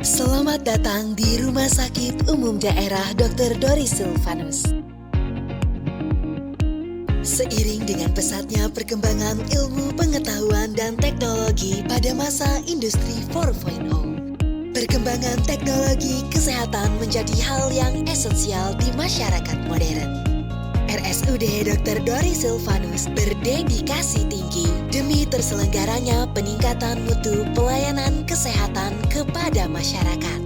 Selamat datang di Rumah Sakit Umum Daerah Dr. Doris Silvanus. Seiring dengan pesatnya perkembangan ilmu pengetahuan dan teknologi pada masa industri 4.0, perkembangan teknologi kesehatan menjadi hal yang esensial di masyarakat modern. RSUD Dr. Doris Silvanus berdedikasi tinggi demi terselenggaranya peningkatan mutu pelayanan kesehatan kepada masyarakat.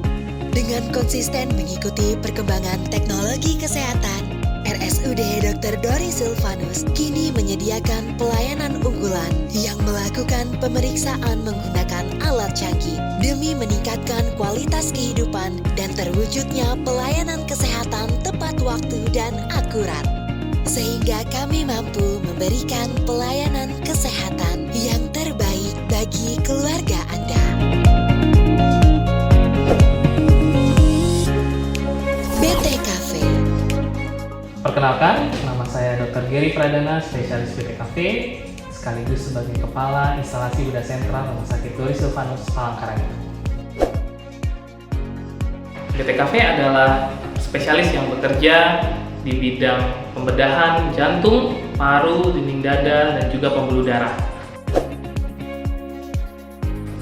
Dengan konsisten mengikuti perkembangan teknologi kesehatan, RSUD Dr. Doris Silvanus kini menyediakan pelayanan unggulan yang melakukan pemeriksaan menggunakan alat canggih demi meningkatkan kualitas kehidupan dan terwujudnya pelayanan kesehatan tepat waktu dan akurat, sehingga kami mampu memberikan pelayanan kesehatan yang terbaik bagi keluarga Anda. BT Cafe. Perkenalkan, nama saya Dr. Gary Pradana, spesialis BT Cafe, sekaligus sebagai Kepala Instalasi Bedah Sentral Rumah Sakit Doris Silvanus, Palangkaraya. BT Cafe adalah spesialis yang bekerja di bidang pembedahan jantung, paru, dinding dada, dan juga pembuluh darah.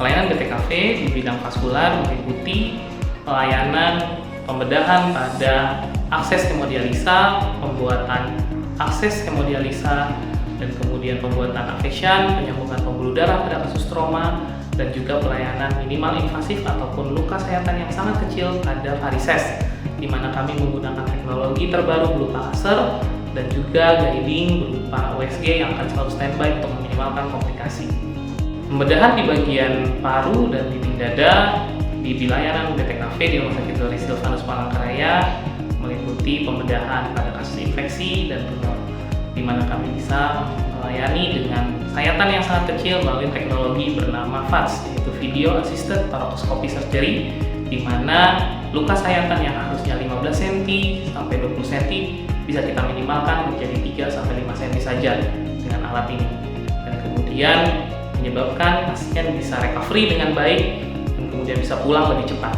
Pelayanan BT Cafe di bidang vaskular meliputi pelayanan pembedahan pada akses hemodialisa, pembuatan akses hemodialisa, dan kemudian pembuatan aphesion, penyambungan pembuluh darah pada kasus trauma, dan juga pelayanan minimal invasif ataupun luka sayatan yang sangat kecil pada varises, di mana kami menggunakan teknologi terbaru berupa laser dan juga guiding berupa USG yang akan selalu standby untuk meminimalkan komplikasi. Pembedahan di bagian paru dan dinding dada di layanan BT Cafe di Rumah Sakit Doris Silvanus Palangkaraya meliputi pembedahan pada kasus infeksi dan tumor, di mana kami bisa melayani dengan sayatan yang sangat kecil melalui teknologi bernama VATS, yaitu Video Assisted Thoracoscopy Surgery, di mana luka sayatan yang harusnya 15 cm sampai 20 cm bisa kita minimalkan menjadi 3 sampai 5 cm saja dengan alat ini, dan kemudian menyebabkan pasien bisa recovery dengan baik dan kemudian bisa pulang lebih cepat.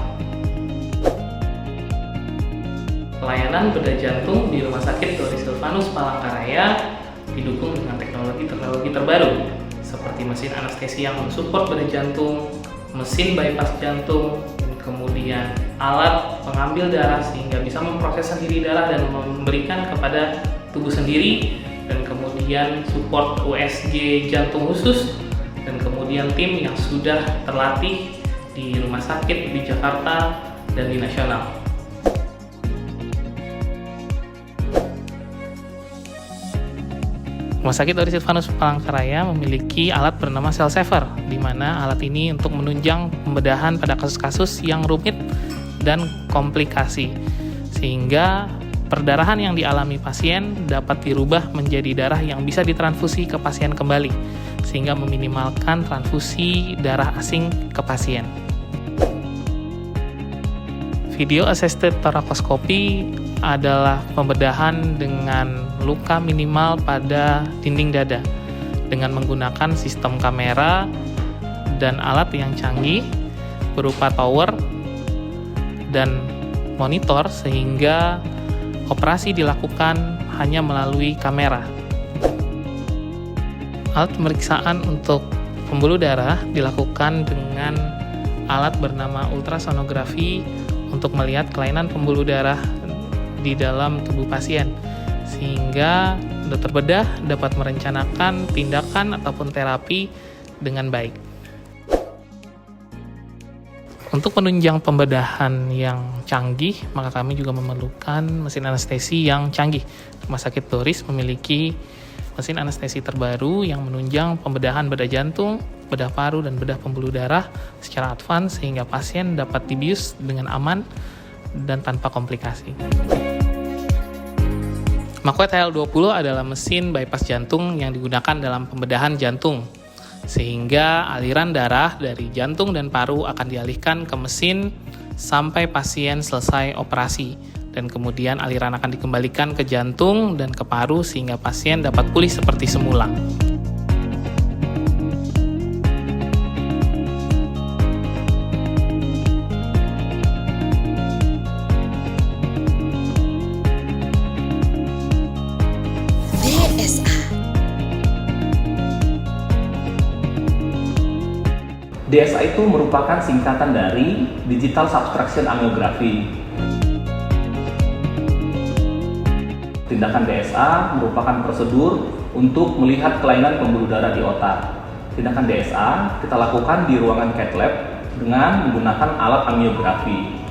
Pelayanan bedah jantung di Rumah Sakit Doris Silvanus Palangkaraya didukung dengan teknologi terbaru seperti mesin anestesi yang mensupport bedah jantung, mesin bypass jantung, kemudian alat pengambil darah sehingga bisa memproses sendiri darah dan memberikan kepada tubuh sendiri, dan kemudian support USG jantung khusus, dan kemudian tim yang sudah terlatih di rumah sakit di Jakarta dan di nasional. Rumah Sakit Doris Silvanus Palangkaraya memiliki alat bernama Cell Saver, di mana alat ini untuk menunjang pembedahan pada kasus-kasus yang rumit dan komplikasi, sehingga perdarahan yang dialami pasien dapat dirubah menjadi darah yang bisa ditransfusi ke pasien kembali, sehingga meminimalkan transfusi darah asing ke pasien. Video Assisted Thoracoscopy adalah pembedahan dengan luka minimal pada dinding dada dengan menggunakan sistem kamera dan alat yang canggih berupa tower dan monitor, sehingga operasi dilakukan hanya melalui kamera. Alat pemeriksaan untuk pembuluh darah dilakukan dengan alat bernama ultrasonografi untuk melihat kelainan pembuluh darah di dalam tubuh pasien, sehingga dokter bedah dapat merencanakan tindakan ataupun terapi dengan baik. Untuk menunjang pembedahan yang canggih, maka kami juga memerlukan mesin anestesi yang canggih. Rumah Sakit Doris memiliki mesin anestesi terbaru yang menunjang pembedahan bedah jantung, bedah paru, dan bedah pembuluh darah secara advance, sehingga pasien dapat dibius dengan aman dan tanpa komplikasi. Maquet HL20 adalah mesin bypass jantung yang digunakan dalam pembedahan jantung, sehingga aliran darah dari jantung dan paru akan dialihkan ke mesin sampai pasien selesai operasi, dan kemudian aliran akan dikembalikan ke jantung dan ke paru sehingga pasien dapat pulih seperti semula. DSA itu merupakan singkatan dari Digital Subtraction Angiography. Tindakan DSA merupakan prosedur untuk melihat kelainan pembuluh darah di otak. Tindakan DSA kita lakukan di ruangan cath lab dengan menggunakan alat angiografi.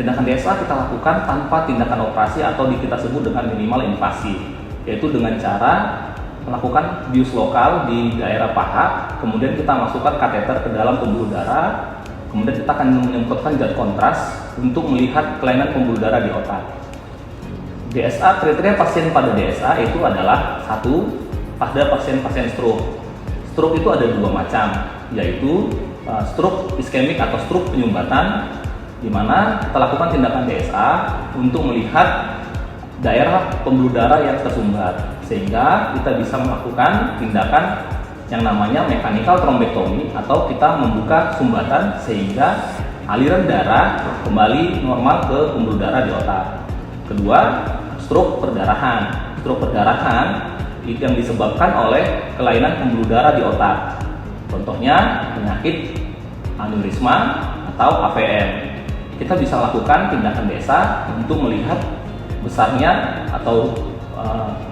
Tindakan DSA kita lakukan tanpa tindakan operasi atau kita sebut dengan minimal invasif, yaitu dengan cara melakukan bius lokal di daerah paha, kemudian kita masukkan kateter ke dalam pembuluh darah, kemudian kita akan menyemprotkan zat kontras untuk melihat kelainan pembuluh darah di otak. DSA, kriteria pasien pada DSA itu adalah satu, pada pasien-pasien stroke. Stroke itu ada dua macam, yaitu stroke iskemik atau stroke penyumbatan, di mana kita lakukan tindakan DSA untuk melihat daerah pembuluh darah yang tersumbat, sehingga kita bisa melakukan tindakan yang namanya mechanical thrombectomy atau kita membuka sumbatan sehingga aliran darah kembali normal ke pembuluh darah di otak. Kedua, stroke perdarahan. Stroke perdarahan yang disebabkan oleh kelainan pembuluh darah di otak. Contohnya penyakit aneurisma atau AVM. Kita bisa lakukan tindakan DSA untuk melihat besarnya atau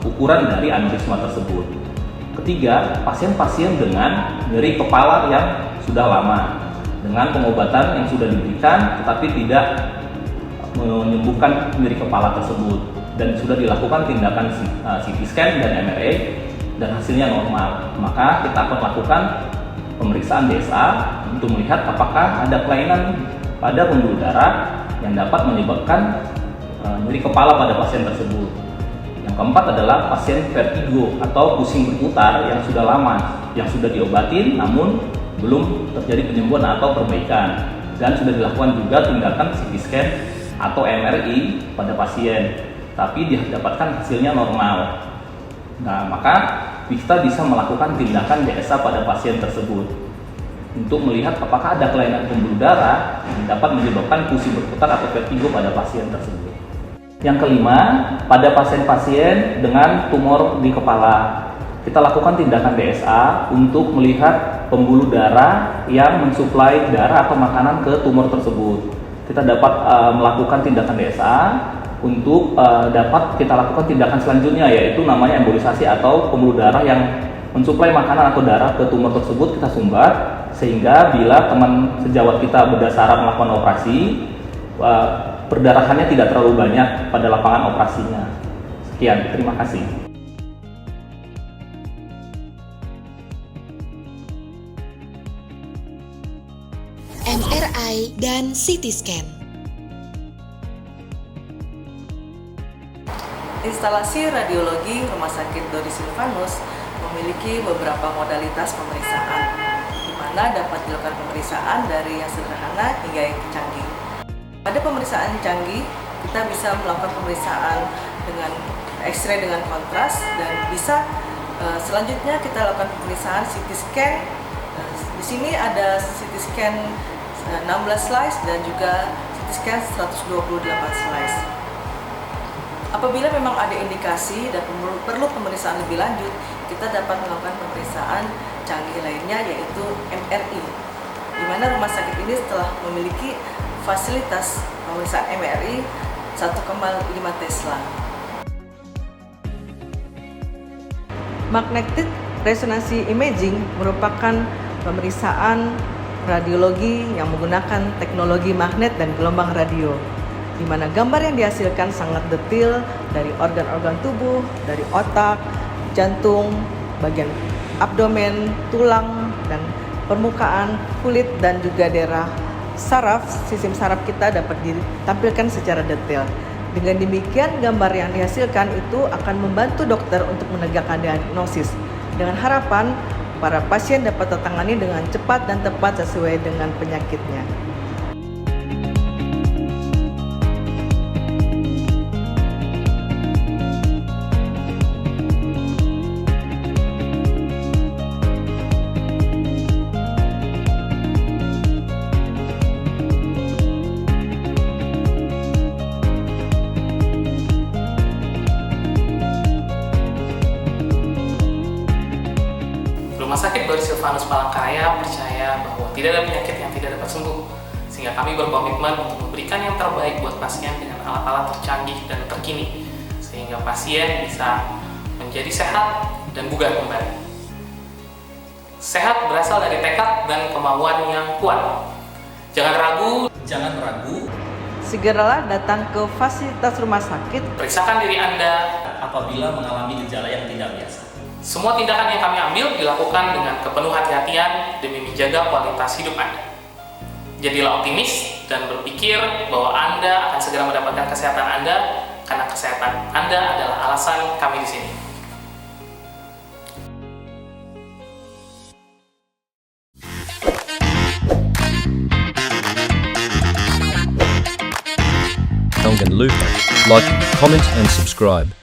ukuran dari aneurisma tersebut. Ketiga, pasien-pasien dengan nyeri kepala yang sudah lama dengan pengobatan yang sudah diberikan tetapi tidak menyembuhkan nyeri kepala tersebut dan sudah dilakukan tindakan CT scan dan MRI dan hasilnya normal, maka kita akan lakukan pemeriksaan DSA untuk melihat apakah ada kelainan pada pembuluh darah yang dapat menyebabkan nyeri kepala pada pasien tersebut. Yang keempat adalah pasien vertigo atau pusing berputar yang sudah lama, yang sudah diobatin namun belum terjadi penyembuhan atau perbaikan, dan sudah dilakukan juga tindakan CT scan atau MRI pada pasien, tapi didapatkan hasilnya normal. Nah, maka kita bisa melakukan tindakan DSA pada pasien tersebut untuk melihat apakah ada kelainan pembuluh darah yang dapat menyebabkan pusing berputar atau vertigo pada pasien tersebut. Yang kelima, pada pasien-pasien dengan tumor di kepala, kita lakukan tindakan DSA untuk melihat pembuluh darah yang mensuplai darah atau makanan ke tumor tersebut. Kita dapat melakukan tindakan DSA untuk dapat kita lakukan tindakan selanjutnya, yaitu namanya embolisasi atau pembuluh darah yang mensuplai makanan atau darah ke tumor tersebut kita sumbat, sehingga bila teman sejawat kita berdasar melakukan operasi, perdarahannya tidak terlalu banyak pada lapangan operasinya. Sekian, terima kasih. MRI dan CT scan. Instalasi radiologi Rumah Sakit Dori Silvanus memiliki beberapa modalitas pemeriksaan, di mana dapat dilakukan pemeriksaan dari yang sederhana hingga yang canggih. Pada pemeriksaan canggih, kita bisa melakukan pemeriksaan dengan X-ray dengan kontras, dan bisa selanjutnya kita lakukan pemeriksaan CT scan. Di sini ada CT scan 16 slice dan juga CT scan 128 slice. Apabila memang ada indikasi dan perlu pemeriksaan lebih lanjut, kita dapat melakukan pemeriksaan canggih lainnya, yaitu MRI, di mana rumah sakit ini telah memiliki fasilitas pemeriksaan MRI 1,5 Tesla. Magnetic resonance imaging merupakan pemeriksaan radiologi yang menggunakan teknologi magnet dan gelombang radio, di mana gambar yang dihasilkan sangat detail dari organ-organ tubuh, dari otak, jantung, bagian abdomen, tulang, dan permukaan, kulit, dan juga daerah saraf. Sistem saraf kita dapat ditampilkan secara detail. Dengan demikian, gambar yang dihasilkan itu akan membantu dokter untuk menegakkan diagnosis, dengan harapan para pasien dapat tertangani dengan cepat dan tepat sesuai dengan penyakitnya. Rumah Sakit Dori Silvanus Palangkaraya percaya bahwa tidak ada penyakit yang tidak dapat sembuh. Sehingga kami berkomitmen untuk memberikan yang terbaik buat pasien dengan alat-alat tercanggih dan terkini, sehingga pasien bisa menjadi sehat dan bugar kembali. Sehat berasal dari tekad dan kemauan yang kuat. Jangan ragu, Segeralah datang ke fasilitas rumah sakit. periksakan diri Anda. apabila mengalami gejala yang tidak biasa. Semua tindakan yang kami ambil dilakukan dengan kepenuh hati-hatian demi menjaga kualitas hidup Anda. Jadilah optimis dan berpikir bahwa Anda akan segera mendapatkan kesehatan Anda, karena kesehatan Anda adalah alasan kami di sini. Jangan lupa like, comment and subscribe.